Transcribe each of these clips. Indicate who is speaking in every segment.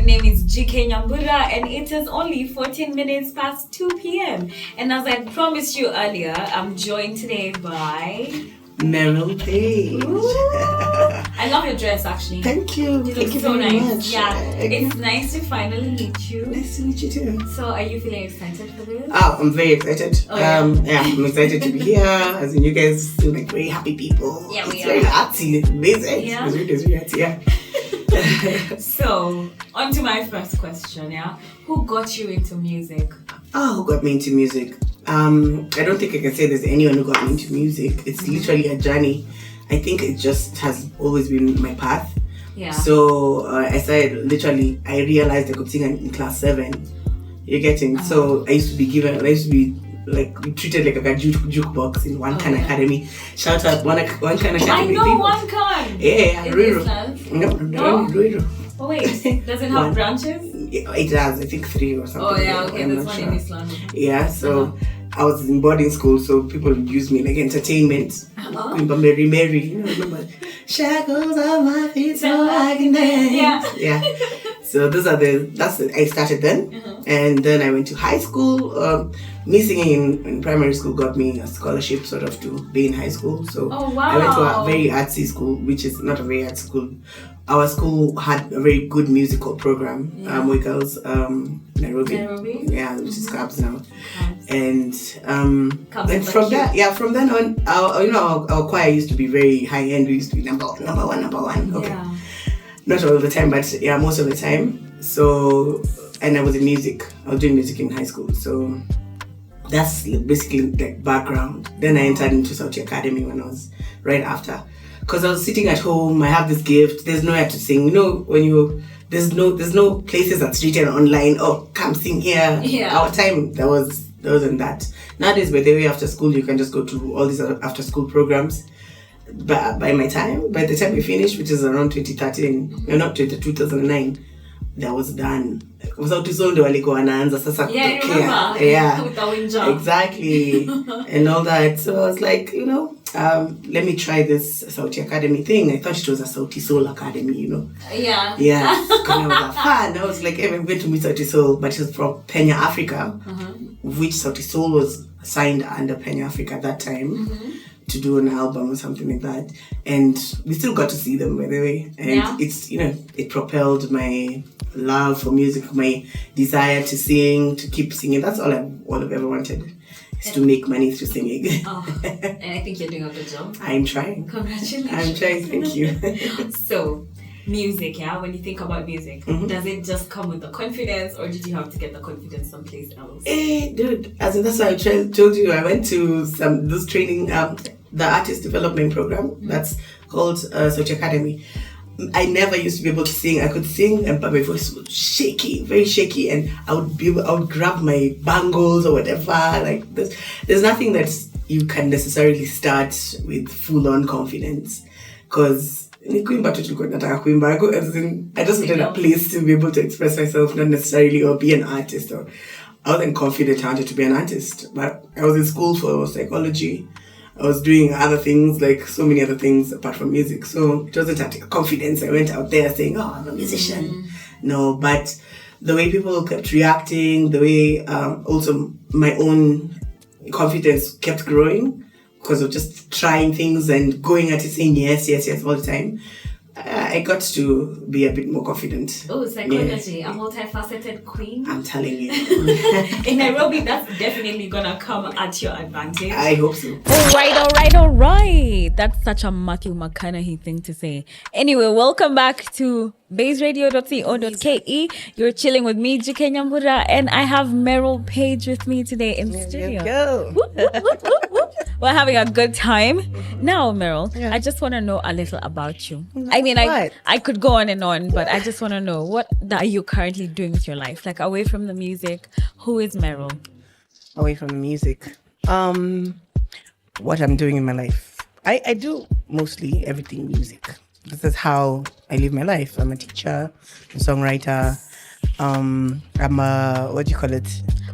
Speaker 1: name is GK Nyambura, and it is only 14 minutes past 2 p.m. And as I promised you earlier, I'm joined today by
Speaker 2: Meryl Paige.
Speaker 1: I love your dress, actually.
Speaker 2: Thank you.
Speaker 1: Thank you so very much. Yeah, it's nice to finally meet you.
Speaker 2: Nice to meet you too.
Speaker 1: So, are you feeling excited for this?
Speaker 2: Oh, I'm very excited.
Speaker 1: Oh, yeah.
Speaker 2: I'm excited to be here. As in, you guys seem like very happy people.
Speaker 1: Yeah, we
Speaker 2: it's
Speaker 1: are.
Speaker 2: very artsy. Amazing.
Speaker 1: Yeah.
Speaker 2: It's very artsy. Yeah.
Speaker 1: So, on to my first question. Yeah, who got you into music?
Speaker 2: Oh, who got me into music? I don't think I can say there's anyone who got me into music. It's literally a journey. I think it just has always been my path.
Speaker 1: Yeah.
Speaker 2: So I realized I could sing in class 7. You're getting? So I used to be like treated like a jukebox in One Can Academy. Shout out One Can Academy.
Speaker 1: I know One Can.
Speaker 2: Yeah,
Speaker 1: Ruiru.
Speaker 2: No, Ruiru.
Speaker 1: Oh wait, does it have branches?
Speaker 2: Yeah, it does. I think 3 or something.
Speaker 1: Oh yeah, okay. There's one in Islam.
Speaker 2: Yeah, so I was in boarding school, so people would use me like entertainment. Remember Mary, you know, remember? Shackles on my feet so I can dance. Yeah. So I started then. And then I went to high school. Me singing in primary school got me a scholarship sort of to be in high school. So I went to a very artsy school, which is not a very artsy school. Our school had a very good musical program. We girls, Nairobi. Yeah, which is Cabs now. And from then on, our choir used to be very high end. We used to be number one. Okay. Yeah. Not all the time, but yeah, most of the time. So, and I was in music. I was doing music in high school. So that's basically the background. Then I entered into Sauti Academy when I was right after. Because I was sitting at home, I have this gift, there's nowhere to sing. You know, when there's no places that's written online, oh, come sing here. Yeah. Our time, there wasn't that. Nowadays, by the way, after school, you can just go to all these after school programs. But by the time we finished, which is around 2009, that was done. Sauti Sol ndo walikuwa wanaanza sasa kutokea. Yeah, exactly. And all that. So I was like, let me try this Sauti Academy thing. I thought it was a Sauti Sol Academy,
Speaker 1: Yeah.
Speaker 2: Yeah. Because I was a fan. I was like, hey, I'm going to meet Sauti Sol, but it's from Penya Africa, which Sauti Sol was signed under Penya Africa at that time. To do an album or something like that, and we still got to see them, by the way. And it's it propelled my love for music, my desire to sing, to keep singing. That's all I've ever wanted, is to make money through singing.
Speaker 1: And I think you're doing a good job.
Speaker 2: I'm trying.
Speaker 1: Congratulations.
Speaker 2: I'm trying. Thank you.
Speaker 1: So, music, when you think about music, does it just come with the confidence, or did you have to get the confidence someplace else?
Speaker 2: Dude, that's why I told you I went to this training, the artist development program that's called Sauti Academy. I never used to be able to sing. I could sing, but my voice was shaky, very shaky, and I would grab my bangles or whatever. Like there's nothing that you can necessarily start with full-on confidence, because I just wanted a place to be able to express myself, not necessarily or be an artist. Or I wasn't confident I wanted to be an artist, but I was in school for psychology. I was doing other things, like so many other things apart from music. So it wasn't a confidence. I went out there saying, oh, I'm a musician. No, but the way people kept reacting, the way also my own confidence kept growing, because of just trying things and going at it saying yes all the time. I got to be a bit more confident.
Speaker 1: Oh, psychology, yes. A multifaceted queen.
Speaker 2: I'm telling you.
Speaker 1: In Nairobi, that's definitely gonna come at your advantage.
Speaker 2: I hope so.
Speaker 1: All right. That's such a Matthew McConaughey thing to say. Anyway, welcome back to bazeradio.co.ke. You're chilling with me, GK Nyambura, and I have Meryl Paige with me today in studio.
Speaker 2: Go.
Speaker 1: We're having a good time. Now, Meryl, I just want to know a little about you. I mean, I could go on and on, but I just want to know, what are you currently doing with your life? Like, away from the music, who is Meryl?
Speaker 2: Away from the music. What I'm doing in my life. I do mostly everything music. This is how I live my life. I'm a teacher, a songwriter. I'm a, what do you call it?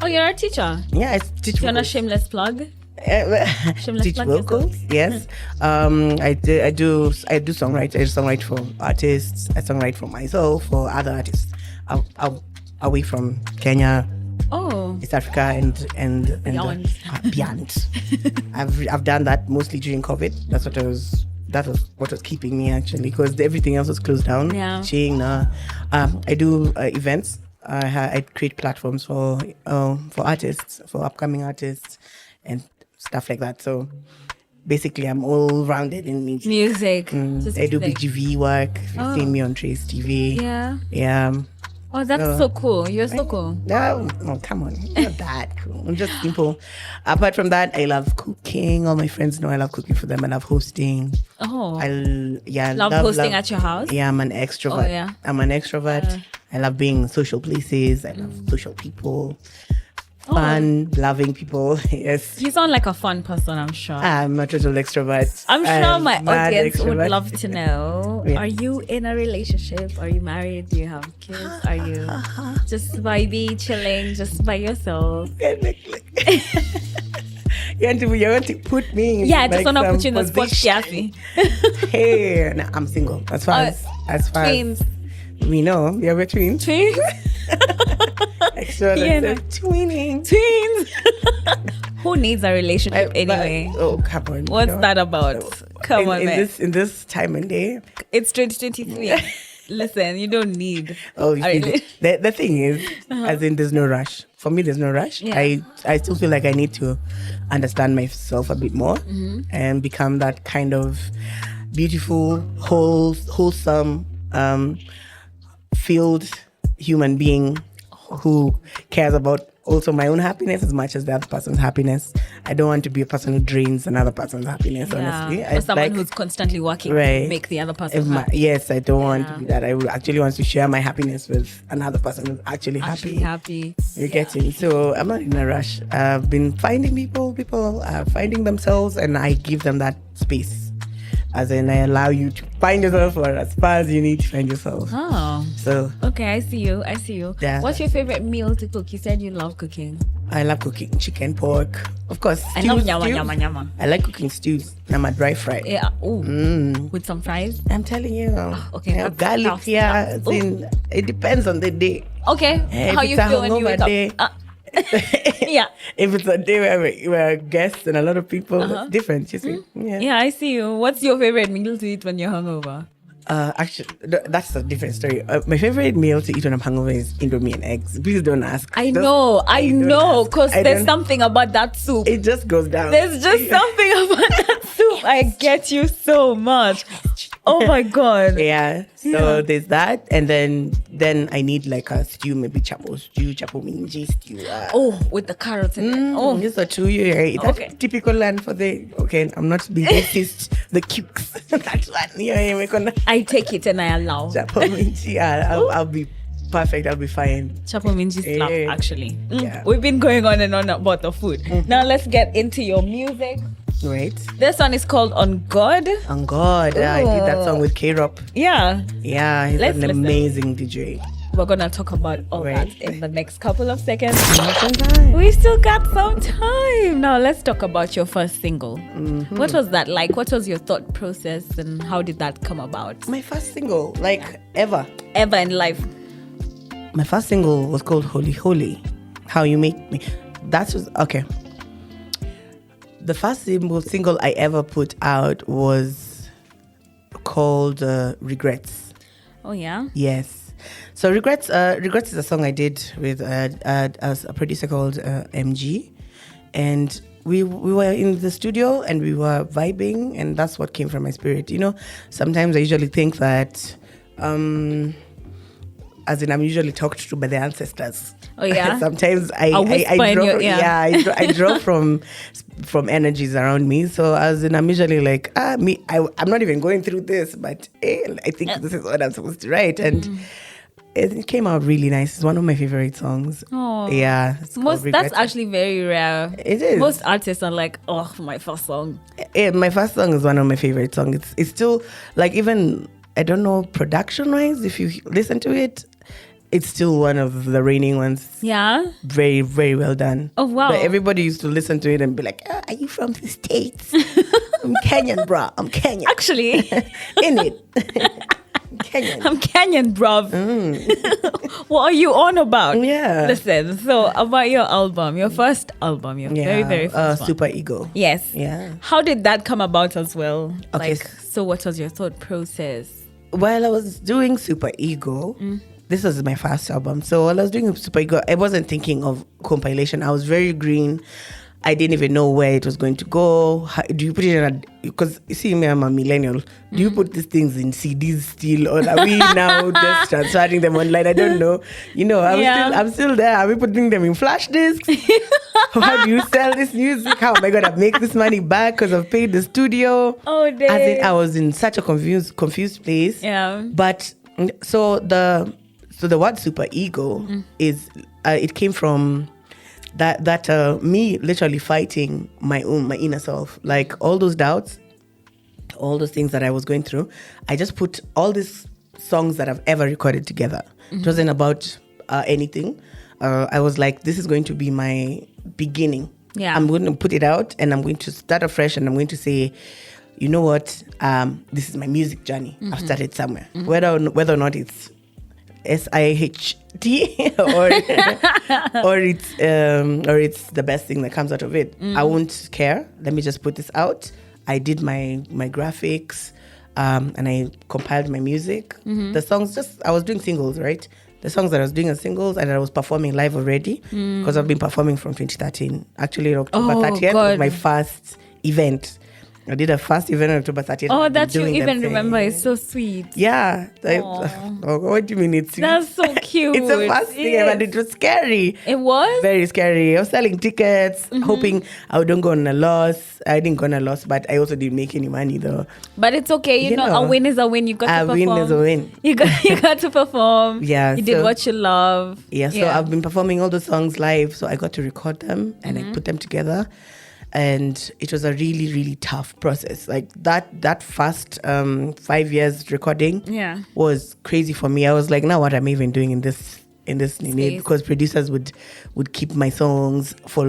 Speaker 1: Oh, you're a teacher?
Speaker 2: Yeah, I teach vocals.
Speaker 1: You're a shameless plug?
Speaker 2: Teach vocals, yes. I do songwrite. I songwrite for artists. I songwrite for myself, for other artists. away from Kenya,
Speaker 1: Oh.
Speaker 2: East Africa, and beyond. I've done that mostly during COVID. That was what was keeping me, actually, because everything else was closed down.
Speaker 1: Yeah.
Speaker 2: I do events. I create platforms for artists, for upcoming artists, and stuff like that. So basically, I'm all rounded in music. I do BGV work. You've seen me on Trace TV.
Speaker 1: Yeah.
Speaker 2: Yeah.
Speaker 1: Oh, that's so cool. You're so cool.
Speaker 2: No, come on. You're not that cool. I'm just simple. Apart from that, I love cooking. All my friends know I love cooking for them. I love hosting.
Speaker 1: Oh.
Speaker 2: Love
Speaker 1: hosting at your house?
Speaker 2: Yeah, I'm an extrovert.
Speaker 1: Oh, yeah.
Speaker 2: I'm an extrovert. I love being in social places. I love social people. Fun, loving people. Yes.
Speaker 1: You sound like a fun person, I'm sure.
Speaker 2: I'm a total extrovert.
Speaker 1: I'm sure my
Speaker 2: mad
Speaker 1: audience would
Speaker 2: extrovert.
Speaker 1: love to know.
Speaker 2: Yeah.
Speaker 1: Are you in a relationship? Are you married? Do you have kids? Are you just vibey, chilling, just by yourself?
Speaker 2: You want to put me in
Speaker 1: Yeah, I just want to
Speaker 2: some
Speaker 1: put you in the spot,
Speaker 2: position.
Speaker 1: Kiasi.
Speaker 2: Hey, no, I'm single. As far as
Speaker 1: Twins.
Speaker 2: we know, we're twins.
Speaker 1: Twins?
Speaker 2: Extra
Speaker 1: Yeah,
Speaker 2: yeah,
Speaker 1: no.
Speaker 2: twinning.
Speaker 1: Twins? Who needs a relationship anyway?
Speaker 2: Come on.
Speaker 1: What's that about? Come on, man.
Speaker 2: In this time and day.
Speaker 1: It's 2023. Listen, you don't need.
Speaker 2: Oh,
Speaker 1: a
Speaker 2: the thing is, as in, there's no rush. For me, there's no rush.
Speaker 1: Yeah.
Speaker 2: I still feel like I need to understand myself a bit more and become that kind of beautiful, wholesome, filled human being who cares about also my own happiness as much as the other person's happiness. I don't want to be a person who drains another person's happiness, honestly.
Speaker 1: Or someone who's constantly working to make the other person happy.
Speaker 2: Yes, I don't want to be that. I actually want to share my happiness with another person who's actually happy. You're getting. So I'm not in a rush. I've been finding people are finding themselves, and I give them that space. As in, I allow you to find yourself for as far as you need to find yourself.
Speaker 1: Oh.
Speaker 2: So.
Speaker 1: Okay, I see you.
Speaker 2: Yeah.
Speaker 1: What's your favorite meal to cook? You said you love cooking.
Speaker 2: I love cooking chicken, pork. Of course.
Speaker 1: I love nyama.
Speaker 2: I like cooking stews. I'm a dry fry.
Speaker 1: Yeah. Ooh. With some fries.
Speaker 2: I'm telling you.
Speaker 1: Okay.
Speaker 2: Garlic, yeah. It depends on the day.
Speaker 1: Okay.
Speaker 2: If
Speaker 1: How you feel when you wake up? Yeah.
Speaker 2: If it's a day where we're guests and a lot of people, it's different, you see.
Speaker 1: Yeah, I see you. What's your favorite meal to eat when you're hungover?
Speaker 2: Actually, that's a different story. My favorite meal to eat when I'm hungover is Indomie and eggs. Please don't ask.
Speaker 1: I know, because there's something about that soup.
Speaker 2: It just goes down.
Speaker 1: There's just something about that soup. I get you so much. Oh my God.
Speaker 2: Yeah. So there's that, and then I need like a stew, maybe chapo minji stew.
Speaker 1: With the carrots in it.
Speaker 2: Just a two year. That's typical land for the. Okay, I'm not being racist. The cukes. That's one. Yeah,
Speaker 1: I take it and I allow.
Speaker 2: Chapo minji. I'll be perfect. I'll be fine.
Speaker 1: Chapo minji slap, actually.
Speaker 2: Yeah.
Speaker 1: We've been going on and on about the food. Now let's get into your music.
Speaker 2: Right.
Speaker 1: This one is called On God.
Speaker 2: On God. I did that song with K-Rob.
Speaker 1: Yeah.
Speaker 2: Yeah, he's an amazing DJ.
Speaker 1: We're going to talk about all that in the next couple of seconds.
Speaker 2: Time.
Speaker 1: We still got some time. Now let's talk about your first single. What was that like? What was your thought process and how did that come about?
Speaker 2: My first single, like ever
Speaker 1: in life.
Speaker 2: My first single was called Holy Holy. How You Make Me. That was, okay. The first single I ever put out was called Regrets.
Speaker 1: Oh, yeah?
Speaker 2: Yes. So Regrets is a song I did with a producer called MG. And we were in the studio and we were vibing, and that's what came from my spirit. You know, sometimes I usually think that, as in I'm usually talked to by the ancestors.
Speaker 1: Oh, yeah?
Speaker 2: Sometimes I draw from energies around me. So as in I'm usually like, I'm not even going through this, but I think this is what I'm supposed to write. And it came out really nice. It's one of my favorite songs.
Speaker 1: Oh.
Speaker 2: Yeah.
Speaker 1: That's actually very rare.
Speaker 2: It is.
Speaker 1: Most artists are like, my first song.
Speaker 2: My first song is one of my favorite songs. It's still like, even, I don't know, production-wise, if you listen to it, it's still one of the reigning ones.
Speaker 1: Yeah?
Speaker 2: Very, very well done.
Speaker 1: Oh, wow.
Speaker 2: But everybody used to listen to it and be like, are you from the States? I'm Kenyan, bro. I'm Kenyan.
Speaker 1: Actually.
Speaker 2: In it. Kenyan.
Speaker 1: I'm Kenyan, bruv. What are you on about?
Speaker 2: Yeah.
Speaker 1: Listen, so about your album, your first album, your very first one.
Speaker 2: Super Ego.
Speaker 1: Yes.
Speaker 2: Yeah.
Speaker 1: How did that come about as well?
Speaker 2: Okay.
Speaker 1: Like, so what was your thought process?
Speaker 2: While I was doing Super Ego, this was my first album. So while I was doing Super Ego, I wasn't thinking of compilation. I was very green. I didn't even know where it was going to go. Do you put it in a... Because you see me, I'm a millennial. Do you put these things in CDs still? Or are we now just transferring them online? I don't know. You know, I'm still there. Are we putting them in flash discs? How do you sell this music? How am I going to make this money back because I've paid the studio?
Speaker 1: Oh, days.
Speaker 2: As in, I was in such a confused place.
Speaker 1: Yeah.
Speaker 2: But so the word Super Ego is... it came from... That me literally fighting my inner self, like all those doubts, all those things that I was going through. I just put all these songs that I've ever recorded together. It wasn't about anything. I was like, this is going to be my beginning.
Speaker 1: Yeah,
Speaker 2: I'm going to put it out and I'm going to start afresh and I'm going to say, you know what? This is my music journey. I've started somewhere, whether or not it's SIHT or it's the best thing that comes out of it. I won't care. Let me just put this out. I did my graphics and I compiled my music. The songs, I was doing singles, right? The songs that I was doing as singles and I was performing live already because I've been performing from 2013. Actually, October 30th was my first event. I did a first event on October 30th.
Speaker 1: Oh, that you even remember is so sweet.
Speaker 2: Yeah. What do you mean it's sweet?
Speaker 1: That's so cute.
Speaker 2: It's a first thing, and it was scary.
Speaker 1: It was?
Speaker 2: Very scary. I was selling tickets, hoping I wouldn't go on a loss. I didn't go on a loss, but I also didn't make any money though.
Speaker 1: But it's okay. You know, a win is a win. You got to perform.
Speaker 2: A win is a win.
Speaker 1: You got to perform.
Speaker 2: Yeah.
Speaker 1: You did what you love.
Speaker 2: Yeah, so I've been performing all those songs live, so I got to record them and I put them together. And it was a really, really tough process. Like that first 5 years recording was crazy for me. I was like, now what am I even doing in this because producers would keep my songs for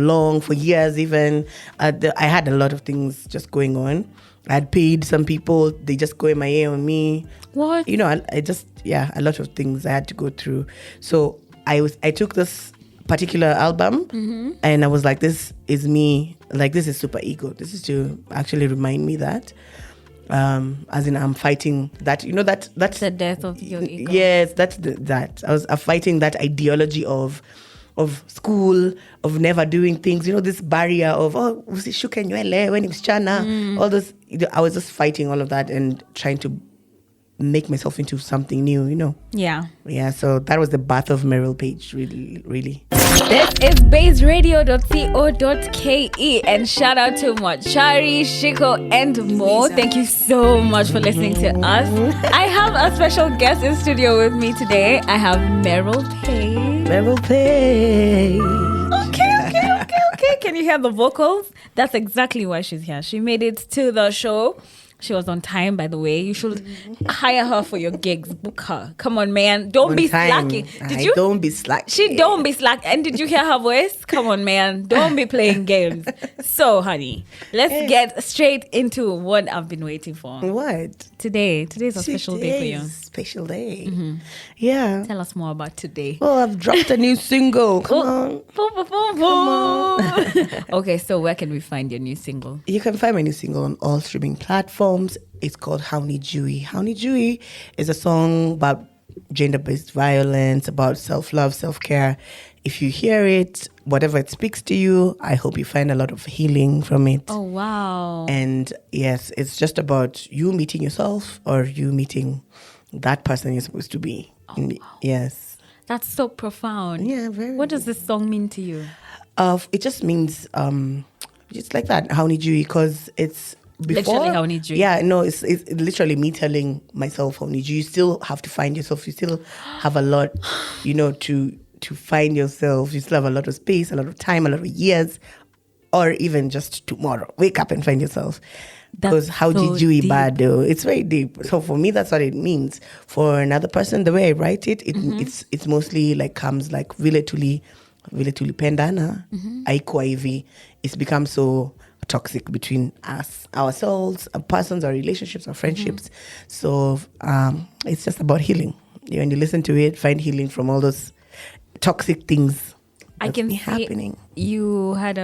Speaker 2: years even. I had a lot of things just going on. I had paid some people, they just go MIA on me.
Speaker 1: What?
Speaker 2: You know, I just, a lot of things I had to go through. So I took this particular album and I was like, this is me, like this is Super Ego. This is to actually remind me that as in I'm fighting that, you know, that's
Speaker 1: the death of your ego.
Speaker 2: Yes, that's that I was fighting that ideology of school, of never doing things, you know, this barrier of usishuke nywele when it's chana, all this. I was just fighting all of that and trying to make myself into something new, you know. Yeah, so that was the birth of Meryl Paige, really.
Speaker 1: This is bazeradio.co.ke and shout out to Mwachari, Shiko and Mo. Thank you so much for listening to us. I have a special guest in studio with me today. I have Meryl Paige. Okay. Can you hear the vocals? That's exactly why she's here. She made it to the show. She was on time, by the way. You should hire her for your gigs. Book her. Come on, man. Don't be slacking.
Speaker 2: Don't be slacking.
Speaker 1: She don't be slacking. And did you hear her voice? Come on, man. Don't be playing games. So, honey, let's get straight into what I've been waiting for.
Speaker 2: What?
Speaker 1: Today's a special day for you.
Speaker 2: Special day. Yeah.
Speaker 1: Tell us more about today.
Speaker 2: Oh, I've dropped a new single. Come on.
Speaker 1: Okay, so where can we find your new single?
Speaker 2: You can find my new single on all streaming platforms. It's called Howni Jui. Howni Jui is a song about gender-based violence, about self-love, self-care. If you hear it, whatever it speaks to you, I hope you find a lot of healing from it.
Speaker 1: Oh, wow.
Speaker 2: And yes, it's just about you meeting yourself or you meeting that person you're supposed to be.
Speaker 1: Oh, wow.
Speaker 2: Yes.
Speaker 1: That's so profound.
Speaker 2: Yeah, very.
Speaker 1: What does this song mean to you?
Speaker 2: It just means, it's like that, Howni Jui, because it's before.
Speaker 1: Literally Howni Jui.
Speaker 2: Yeah, no, it's literally me telling myself Howni Jui. You still have to find yourself. You still have a lot, you know, to find yourself. You still have a lot of space, a lot of time, a lot of years, or even just tomorrow. Wake up and find yourself. Because how did you bad though? It's very deep. So for me, that's what it means. For another person, the way I write it, it's mostly like comes like vile tulipendana, haikuwa hivi. It's become so toxic between us, ourselves, our persons, our relationships, our friendships. So it's just about healing. When you listen to it, find healing from all those toxic things.
Speaker 1: I can see
Speaker 2: happening.
Speaker 1: You had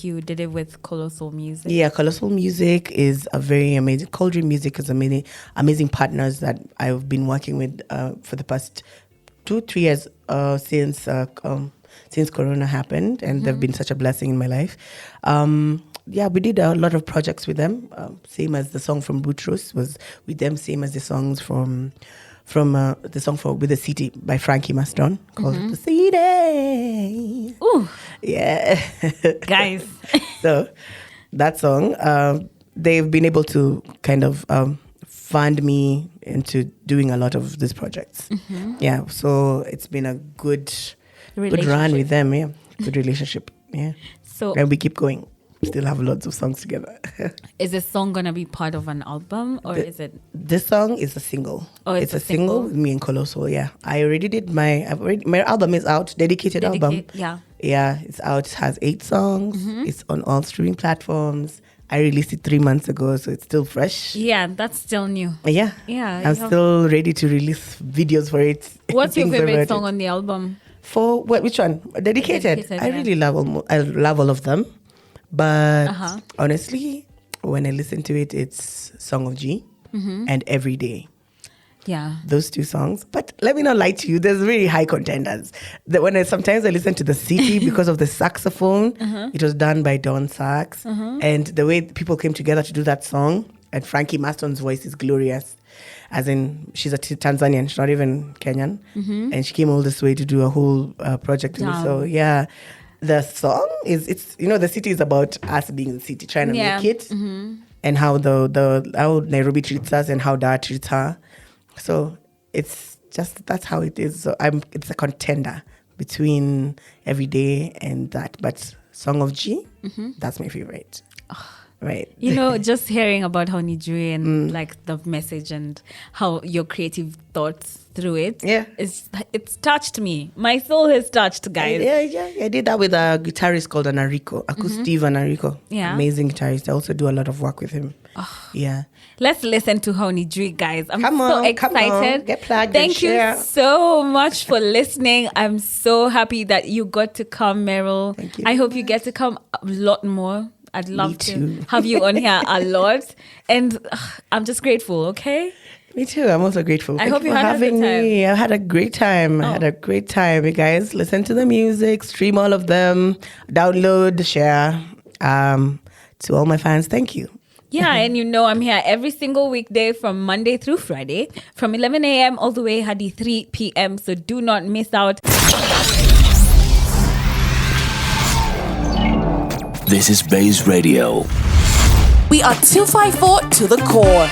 Speaker 1: you did it with Colossal Music.
Speaker 2: Yeah, Colossal Music is a very amazing. Cauldron Music is amazing partners that I've been working with for the past 2-3 years since Corona happened, and they've been such a blessing in my life. We did a lot of projects with them. Same as the song from Butros was with them. Same as the songs from the song for With the City by Frankie Maston called The City.
Speaker 1: Ooh.
Speaker 2: Yeah.
Speaker 1: Guys.
Speaker 2: So that song, they've been able to kind of fund me into doing a lot of these projects. Yeah. So it's been a good run with them. Yeah. Good relationship. Yeah.
Speaker 1: So
Speaker 2: and we keep going. Still have lots of songs together.
Speaker 1: Is this song gonna be part of an album, or is it?
Speaker 2: This song is a single.
Speaker 1: Oh, it's
Speaker 2: a single with me and Colossal. Yeah, I already did my album is out. Dedicated album.
Speaker 1: Yeah.
Speaker 2: Yeah, it's out. It has 8 songs. It's on all streaming platforms. I released it 3 months ago, so it's still fresh.
Speaker 1: Yeah, that's still new.
Speaker 2: Yeah.
Speaker 1: Yeah.
Speaker 2: I'm still ready to release videos for it.
Speaker 1: What's your favorite song on the album?
Speaker 2: For what? Which one? Dedicated. I really love I love all of them. But honestly, when I listen to it, it's Song of G and Every Day.
Speaker 1: Yeah.
Speaker 2: Those 2 songs. But let me not lie to you, there's really high contenders. That sometimes I listen to The City because of the saxophone. It was done by Don Sax. And the way people came together to do that song, and Frankie Maston's voice is glorious. As in, she's a Tanzanian, she's not even Kenyan. And she came all this way to do a whole project with me. So yeah. The song it's The City is about us being the city, trying to make it, and how how Nairobi treats us and how Dar treats her. So it's just that's how it is. So it's a contender between Every Day and that, but Song of G, that's my favorite. Right.
Speaker 1: Just hearing about how Nijui and the message and how your creative thoughts through it. Yeah. It's touched me. My soul has touched, guys.
Speaker 2: Yeah. I did that with a guitarist called Anariko, Steve Anariko.
Speaker 1: Yeah.
Speaker 2: Amazing guitarist. I also do a lot of work with him. Yeah.
Speaker 1: Let's listen to Honey Dree, guys. I'm so excited.
Speaker 2: Come on. Get plugged.
Speaker 1: Thank you so much for listening. I'm so happy that you got to come, Meryl.
Speaker 2: Thank you.
Speaker 1: I hope you get to come a lot more. I'd love
Speaker 2: Me
Speaker 1: to
Speaker 2: too.
Speaker 1: have you on here a lot. And I'm just grateful, okay?
Speaker 2: Me too. I'm also grateful.
Speaker 1: I hope you had a good time.
Speaker 2: I had a great time. I had a great time. You guys, listen to the music, stream all of them, download, share. To all my fans, thank you.
Speaker 1: Yeah, and I'm here every single weekday from Monday through Friday from 11 a.m. all the way hadi 3 p.m. So do not miss out.
Speaker 3: This is Baze Radio.
Speaker 4: We are 254 to the core.